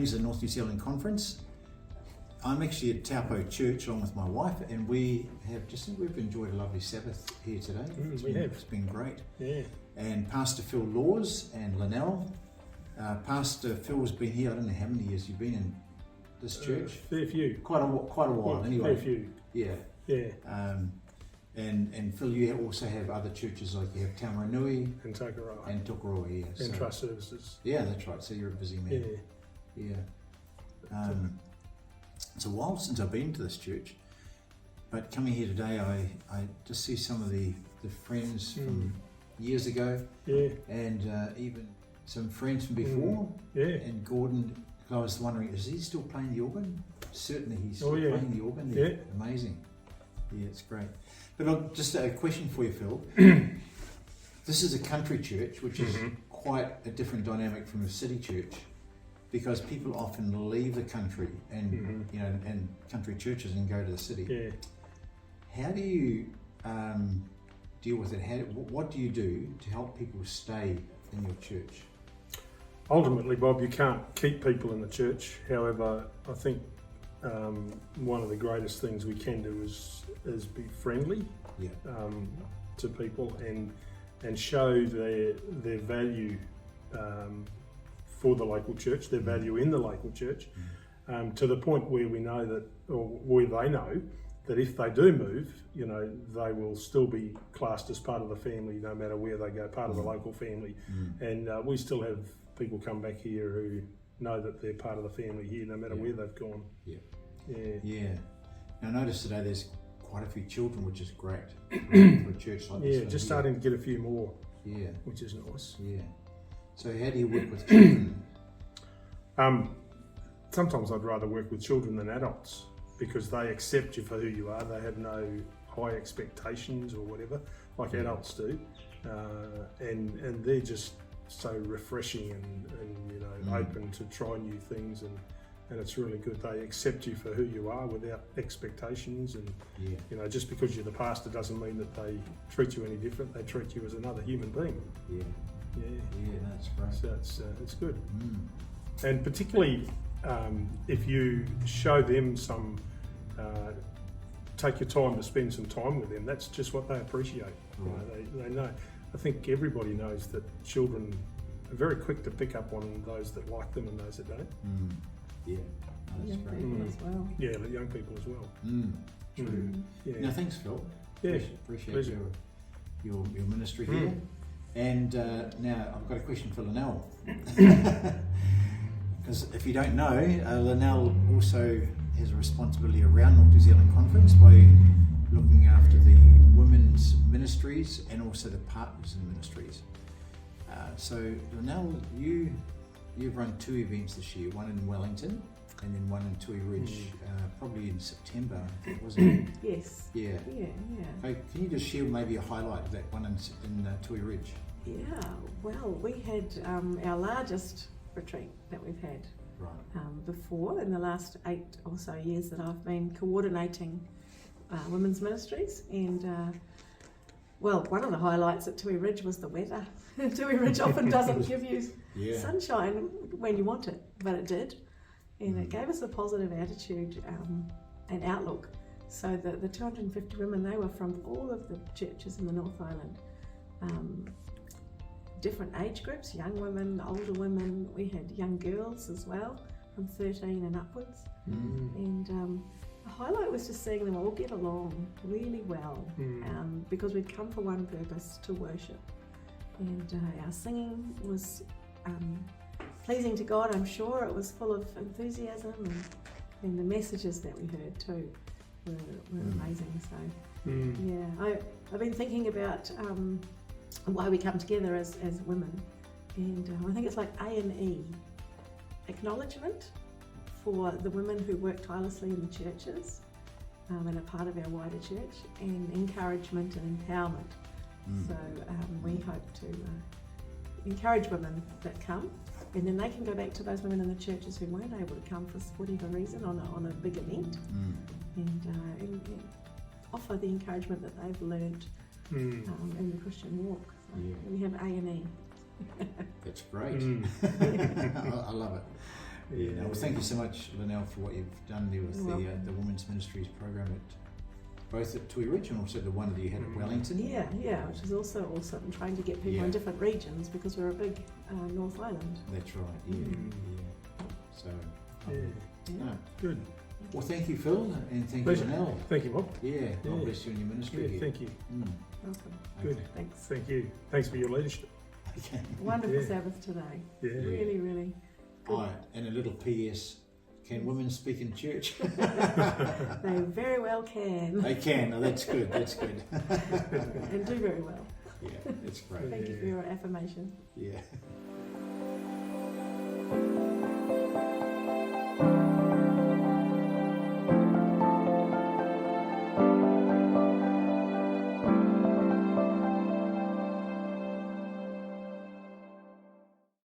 Friends of North New Zealand Conference. I'm actually at Taupo Church along with my wife, and we've enjoyed a lovely Sabbath here today. It's been great. Yeah. And Pastor Phil Lynelle. Pastor Phil's been here, I don't know how many years you've been in this church. Fair few. Quite a while, Yeah, anyway. Fair few. Yeah. Yeah. And Phil, you also have other churches, like you have Tauranui And Takaroa. and Tokoroa, yeah. And Trust Services. Yeah, that's right. So you're a busy man. Yeah. Yeah. It's a while since I've been to this church, but coming here today, I just see some of the friends from years ago, and even some friends from before. Yeah. And Gordon, I was wondering, is he still playing the organ? Certainly, he's still playing the organ. Yeah. Amazing. Yeah, it's great. But look, just a question for you, Phil. This is a country church, which is quite a different dynamic from a city church, because people often leave the country and and country churches and go to the city. Yeah. How do you deal with it? What do you do to help people stay in your church? Ultimately, Bob, you can't keep people in the church. However, I think one of the greatest things we can do is be friendly to people and show their value for the local church, their value in the local church, to the point where we know that, or where they know that if they do move, they will still be classed as part of the family no matter where they go, part of the local family. And we still have people come back here who know that they're part of the family here no matter where they've gone. Yeah. Now, I noticed today there's quite a few children, which is great for a church like this. Yeah, just starting to get a few more. Yeah. Which is nice. Yeah. So how do you work with children? Sometimes I'd rather work with children than adults because they accept you for who you are. They have no high expectations or whatever, like adults do. And they're just so refreshing and open to try new things, and it's really good. They accept you for who you are without expectations, and just because you're the pastor doesn't mean that they treat you any different. They treat you as another human being. That's great. So it's good. And particularly if you show them some, take your time to spend some time with them, that's just what they appreciate. They know. I think everybody knows that children are very quick to pick up on those that like them and those that don't. Yeah, that's great. People as well. Yeah, the young people as well. True. Yeah. No, thanks, Phil. Yeah, appreciate your ministry here. And now I've got a question for Lynelle. Because if you don't know, Lynelle also has a responsibility around North New Zealand Conference by looking after the women's ministries and also the partners in ministries. So Lynelle, you've run 2 events this year, one in Wellington and then one in Tui Ridge, probably in September, wasn't it? Yes. Yeah. Okay, can you just share maybe a highlight of that one in Tui Ridge? Yeah, well, we had our largest retreat that we've had before in the last 8 or so years that I've been coordinating women's ministries, and one of the highlights at Tui Ridge was the weather. Tui Ridge often doesn't give you sunshine when you want it, but it did, and it gave us a positive attitude and outlook. So the 250 women, they were from all of the churches in the North Island, different age groups, young women, older women. We had young girls as well, from 13 and upwards. And the highlight was just seeing them all get along really well, because we'd come for one purpose, to worship. And our singing was pleasing to God, I'm sure. It was full of enthusiasm, and the messages that we heard too were amazing. So I've been thinking about why we come together as women, and I think it's like A&E, acknowledgement for the women who work tirelessly in the churches and are part of our wider church, and encouragement and empowerment. So we hope to encourage women that come, and then they can go back to those women in the churches who weren't able to come for whatever reason on a big event, and offer the encouragement that they've learned in the Christian walk. So we have A&E. That's great. I love it. Yeah. No, well, thank you so much, Lynelle, for what you've done there with the Women's Ministries program at both at Tui Ridge and also the one that you had at Wellington. Yeah, which is also awesome, trying to get people in different regions because we're a big North Island. That's right. Yeah. Yeah. So. No. Good. Well, thank you, Phil, and thank Pleasure. you, Lynelle. Thank you, Bob. Yeah. God bless you in your ministry. Yeah, here. thank you. Welcome. Good. Thanks. Thank you. Thanks for your leadership. Okay. Wonderful Sabbath today. Yeah. Really, really good. Oh, and a little PS. Can women speak in church? They very well can. They can. Oh, that's good. That's good. And do very well. Yeah, that's great. Thank you for your affirmation. Yeah.